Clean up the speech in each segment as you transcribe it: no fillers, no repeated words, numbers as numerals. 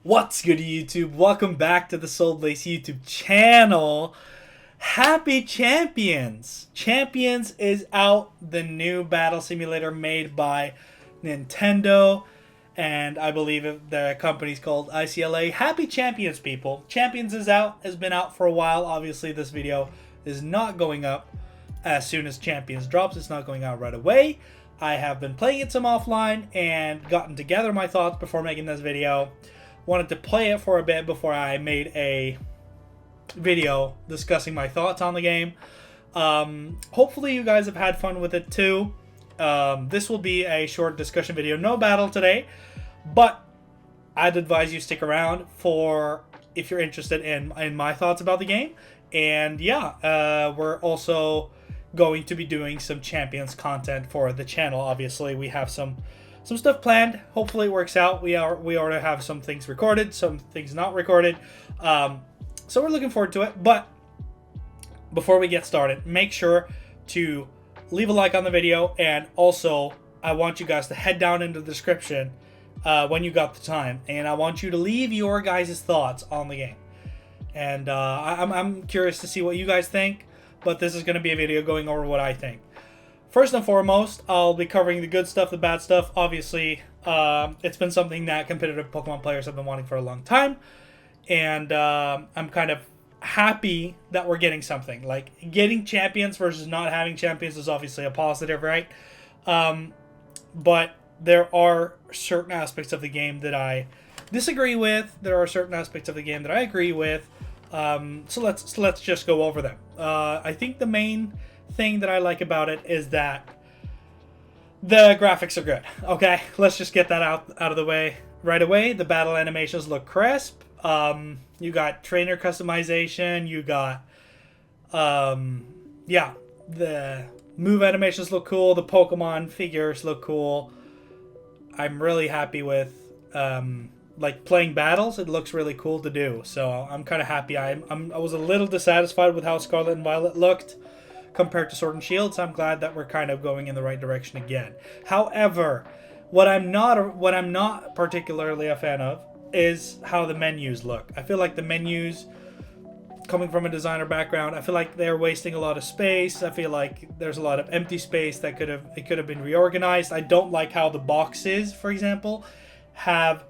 What's good, YouTube? Welcome back to the Soul Blaze YouTube channel. Happy Champions! Champions is out, the new battle simulator made by Nintendo, and I believe the company's called ICLA. Happy Champions, people. Champions is out, has been out for a while. Obviously, this video is not going up as soon as Champions drops. It's not going out right away. I have been playing it some offline and gotten together my thoughts before making this video. Wanted to play it for a bit before I made a video discussing my thoughts on the game. Hopefully you guys have had fun with it too. This will be a short discussion video. No battle today, but I'd advise you stick around for if you're interested in my thoughts about the game. And yeah, we're also going to be doing some Champions content for the channel. Obviously, we have some stuff planned. Hopefully it works out. We already have some things recorded, some things not recorded. So we're looking forward to it. But before we get started, make sure to leave a like on the video. And also, I want you guys to head down into the description when you got the time. And I want you to leave your guys' thoughts on the game. And I'm curious to see what you guys think. But this is going to be a video going over what I think. First and foremost, I'll be covering the good stuff, the bad stuff. Obviously, it's been something that competitive Pokemon players have been wanting for a long time. And I'm kind of happy that we're getting something. Like, getting Champions versus not having Champions is obviously a positive, right? But there are certain aspects of the game that I disagree with. There are certain aspects of the game that I agree with. So let's just go over them. I think the main thing that I like about it is that the graphics are good. Okay, let's just get that out of the way right away. The battle animations look crisp. You got trainer customization. You got yeah, the move animations look cool. The Pokemon figures look cool. I'm really happy with like playing battles. It looks really cool to do. So I'm kind of happy. I was a little dissatisfied with how Scarlet and Violet looked compared to Sword and Shield, so I'm glad that we're kind of going in the right direction again. However, what I'm not particularly a fan of is how the menus look. I feel like the menus, coming from a designer background, I feel like they're wasting a lot of space. I feel like there's a lot of empty space that could have been reorganized. I don't like how the boxes, for example, have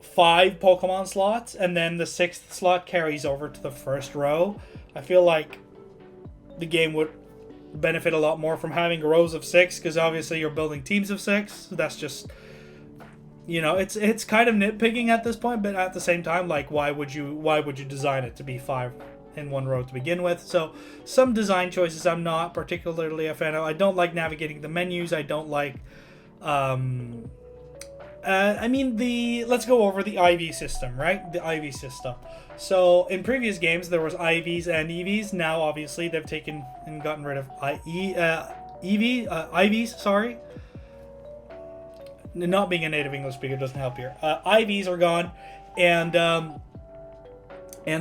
5 Pokemon slots and then the 6th slot carries over to the first row. I feel like the game would benefit a lot more from having rows of 6, because obviously you're building teams of 6. That's just, you know, it's kind of nitpicking at this point, but at the same time, like, why would you design it to be 5 in one row to begin with? So some design choices I'm not particularly a fan of. I don't like navigating the menus. I don't like let's go over the IV system, right? The IV system. So in previous games, there was IVs and EVs. Now, obviously, they've taken and gotten rid of IVs, sorry. Not being a native English speaker doesn't help here. IVs are gone, and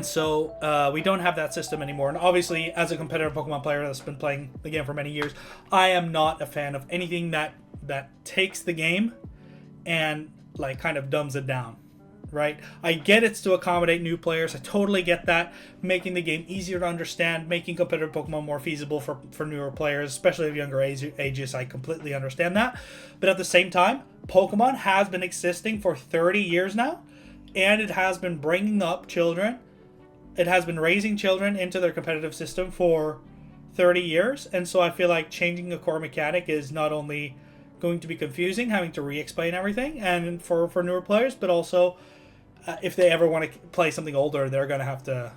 so we don't have that system anymore. And obviously, as a competitive Pokemon player that's been playing the game for many years, I am not a fan of anything that takes the game and like kind of dumbs it down, right? I get it's to accommodate new players. I totally get that. Making the game easier to understand, making competitive Pokemon more feasible for newer players, especially of younger ages. I completely understand that. But at the same time, Pokemon has been existing for 30 years now, and it has been bringing up children. It has been raising children into their competitive system for 30 years. And so I feel like changing a core mechanic is not only going to be confusing, having to re-explain everything, and for newer players, but also if they ever want to play something older, they're going to have to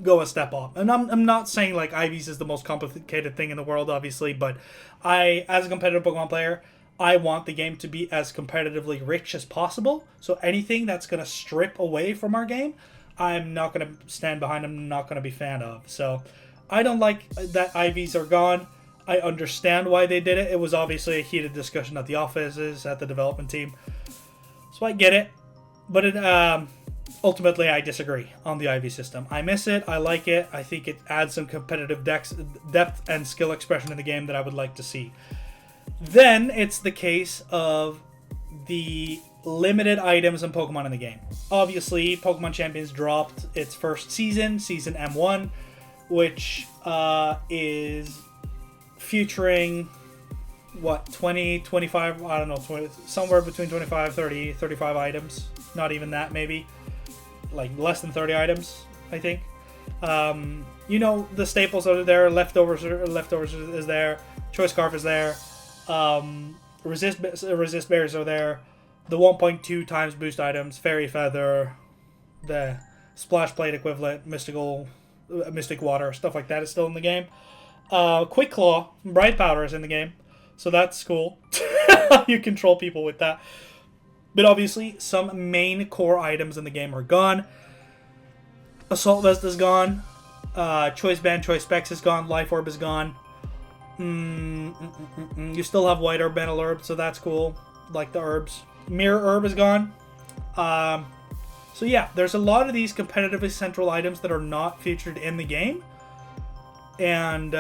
go a step up. And I'm not saying like IVs is the most complicated thing in the world, obviously, but as a competitive Pokemon player, I want the game to be as competitively rich as possible. So anything that's going to strip away from our game, I'm not going to stand behind. I'm not going to be a fan of. So I don't like that IVs are gone. I understand why they did it. It was obviously a heated discussion at the offices, at the development team. So I get it. But ultimately, I disagree on the IV system. I miss it. I like it. I think it adds some competitive depth and skill expression in the game that I would like to see. Then it's the case of the limited items and Pokemon in the game. Obviously, Pokemon Champions dropped its first season M1, which is featuring, 20, 25, I don't know, 20, somewhere between 25, 30, 35 items. Not even that, maybe. Like, less than 30 items, I think. The staples are there, leftovers is there, Choice Scarf is there, resist berries are there, the 1.2 times boost items, Fairy Feather, the Splash Plate equivalent, Mystic Water, stuff like that is still in the game. Quick Claw, Bright Powder is in the game, so that's cool. You control people with that. But obviously, some main core items in the game are gone. Assault Vest is gone. Choice Band, Choice Specs is gone. Life Orb is gone. You still have White Herb, Metal Herb, so that's cool. Like the herbs. Mirror Herb is gone. So yeah, there's a lot of these competitively central items that are not featured in the game. And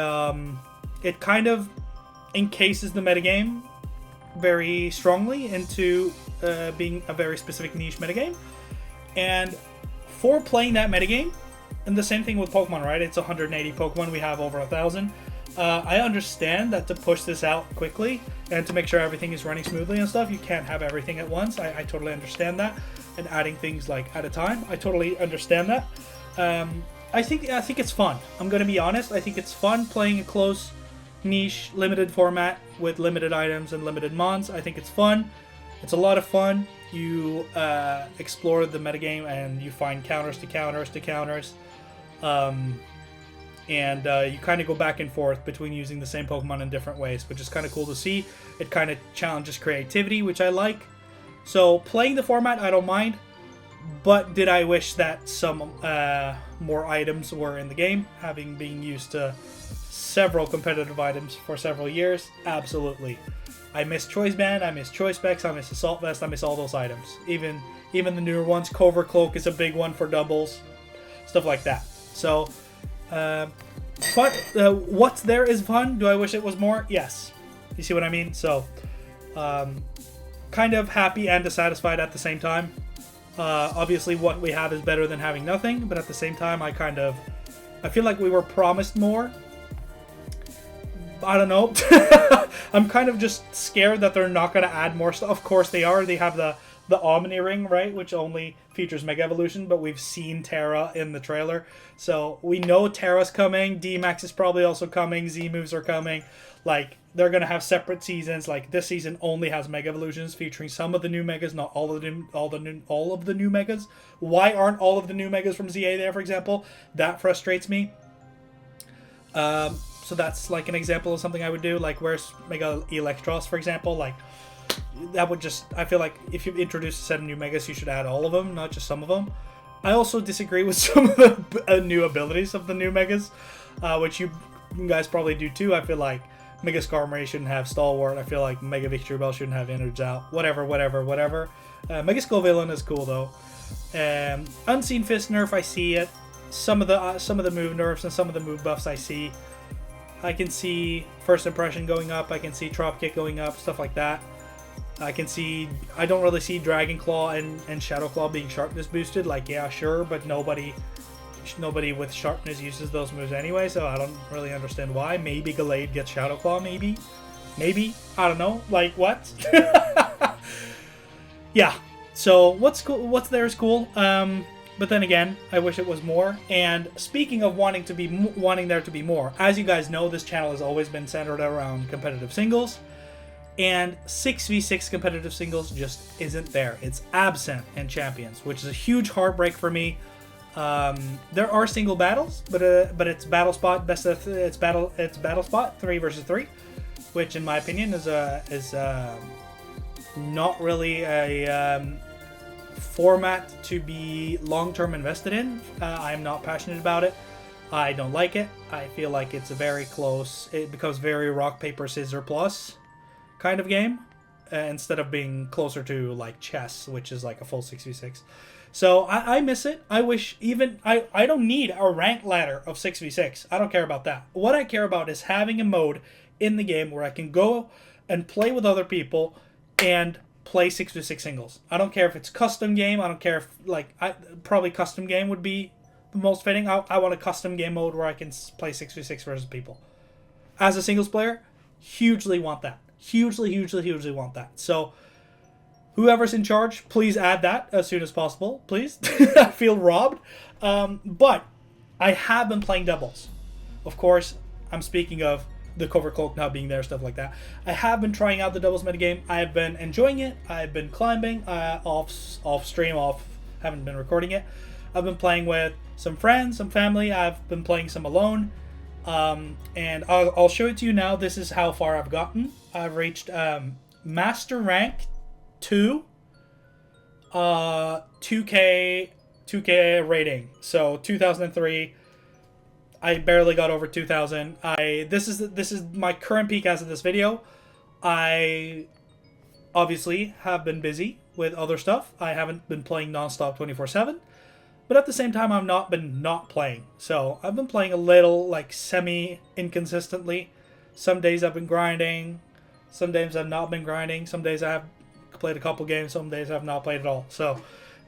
it kind of encases the metagame very strongly into being a very specific niche metagame. And for playing that metagame, and the same thing with Pokemon, right? It's 180 Pokemon. We have over 1,000. I understand that to push this out quickly and to make sure everything is running smoothly and stuff, you can't have everything at once. I totally understand that. And adding things like at a time, I totally understand that. I think it's fun. I'm gonna be honest. I think it's fun playing a close, niche, limited format with limited items and limited mons. I think it's fun. It's a lot of fun. You explore the metagame and you find counters to counters to counters. And you kind of go back and forth between using the same Pokemon in different ways, which is kind of cool to see. It kind of challenges creativity, which I like. So playing the format, I don't mind. But did I wish that some more items were in the game, having been used to several competitive items for several years? Absolutely. I miss Choice Band, I miss Choice Specs, I miss Assault Vest, I miss all those items. Even the newer ones. Covert Cloak is a big one for doubles. Stuff like that. So, fun. What's there is fun. Do I wish it was more? Yes. You see what I mean? So, kind of happy and dissatisfied at the same time. Obviously, what we have is better than having nothing, but at the same time, I feel like we were promised more. I don't know. I'm kind of just scared that they're not going to add more stuff. Of course they are. They have the Omni Ring, right, which only features Mega Evolution, but we've seen Terra in the trailer. So we know Terra's coming. D-Max is probably also coming. Z-Moves are coming. Like, they're going to have separate seasons. Like, this season only has Mega Evolutions featuring some of the new Megas, not all of the new Megas. Why aren't all of the new Megas from ZA there, for example? That frustrates me. So that's like an example of something I would do. Like, where's Mega Electros, for example? Like, that would just, I feel like if you introduce a set of new Megas, you should add all of them, not just some of them. I also disagree with some of the new abilities of the new Megas, which you guys probably do too. I feel like Mega Skarmory shouldn't have Stalwart. I feel like Mega Victory Bell shouldn't have Innards out. Whatever. Mega Skull Villain is cool though. Unseen Fist nerf, I see it. Some of the move nerfs and some of the move buffs I see. I can see First Impression going up. I can see Drop Kick going up. Stuff like that. I don't really see Dragon Claw and Shadow Claw being sharpness boosted. Like, yeah, sure, but nobody with sharpness uses those moves anyway, so I don't really understand why. Maybe Gallade gets Shadow Claw, maybe. I don't know. Like, what? Yeah. So what's cool? What's there is cool. But then again, I wish it was more. And speaking of wanting there to be more, as you guys know, this channel has always been centered around competitive singles. And 6v6 competitive singles just isn't there. It's absent in Champions, which is a huge heartbreak for me. There are single battles, but it's battle spot it's battle spot 3 versus 3, which in my opinion is not really a format to be long-term invested in. I'm not passionate about it. I don't like it. I feel like it's very close. It becomes very rock paper scissors plus kind of game, instead of being closer to like chess, which is like a full 6v6. So I miss it. I wish I don't need a rank ladder of 6v6. I don't care about that. What I care about is having a mode in the game where I can go and play with other people and play 6v6 singles. I don't care if it's custom game. I don't care if, like, probably custom game would be the most fitting. I want a custom game mode where I can play 6v6 versus people. As a singles player, hugely want that. Hugely want that. So, whoever's in charge, please add that as soon as possible, please. I feel robbed. But I have been playing doubles. Of course, I'm speaking of the cover cloak not being there, stuff like that. I have been trying out the doubles metagame. I have been enjoying it. I've been climbing off stream, haven't been recording it. I've been playing with some friends, some family. I've been playing some alone. And I'll show it to you now. This is how far I've gotten. I've reached Master Rank 2, 2K rating. So 2003. I barely got over 2,000. This is my current peak as of this video. I obviously have been busy with other stuff. I haven't been playing nonstop 24/7, but at the same time, I've not been not playing. So I've been playing a little, like, semi-inconsistently. Some days I've been grinding. Some days I've not been grinding. Some days I have played a couple games. Some days I've not played at all. So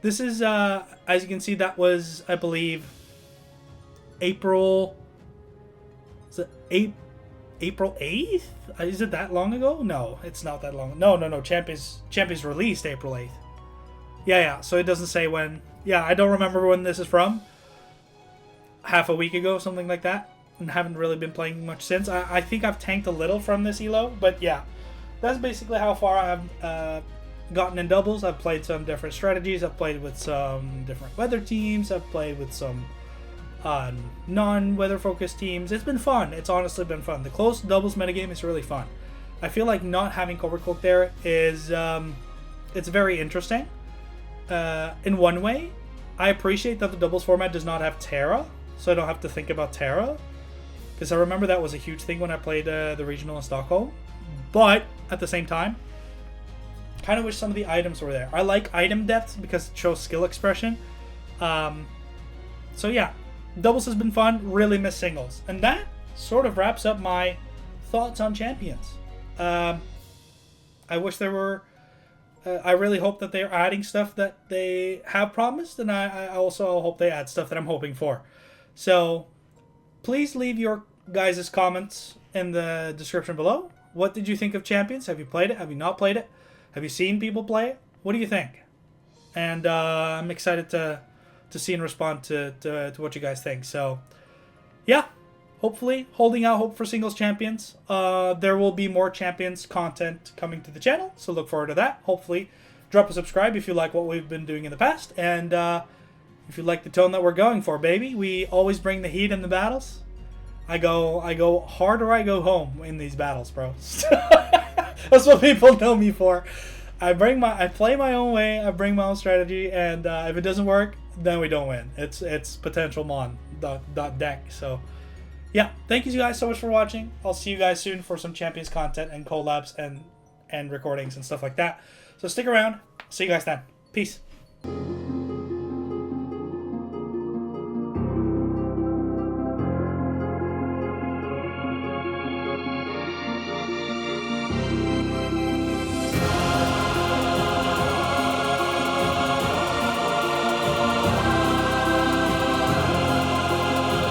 this is, as you can see, that was, I believe, April 8th? Is it that long ago? No, it's not that long. No. Champions released April 8th. Yeah. So it doesn't say when. Yeah, I don't remember when this is from. Half a week ago, something like that. And haven't really been playing much since. I think I've tanked a little from this elo, but yeah. That's basically how far I've gotten in doubles. I've played some different strategies. I've played with some different weather teams. I've played with some non-weather focused teams. It's been fun. It's honestly been fun. The close doubles metagame is really fun. I feel like not having cover cloak there is it's very interesting. In one way, I appreciate that the doubles format does not have Terra, so I don't have to think about Terra, because I remember that was a huge thing when I played the regional in Stockholm. But at the same time, kind of wish some of the items were there. I like item depth because it shows skill expression. So yeah, doubles has been fun. Really miss singles. And that sort of wraps up my thoughts on champions. I wish there were... I really hope that they're adding stuff that they have promised, and I also hope they add stuff that I'm hoping for. So please leave your guys' comments in the description below. What did you think of Champions? Have you played it? Have you not played it? Have you seen people play it? What do you think? And I'm excited to see and respond to what you guys think. So yeah, hopefully holding out hope for singles champions. There will be more champions content coming to the channel, so look forward to that. Hopefully drop a subscribe if you like what we've been doing in the past, and if you like the tone that we're going for, baby. We always bring the heat in the battles. I go hard or I go home in these battles, bro. That's what people know me for. I play my own way, I bring my own strategy, and if it doesn't work, then we don't win. It's potential mon deck. So yeah, thank you guys so much for watching. I'll see you guys soon for some champions content and collabs and recordings and stuff like that. So stick around. See you guys then. Peace.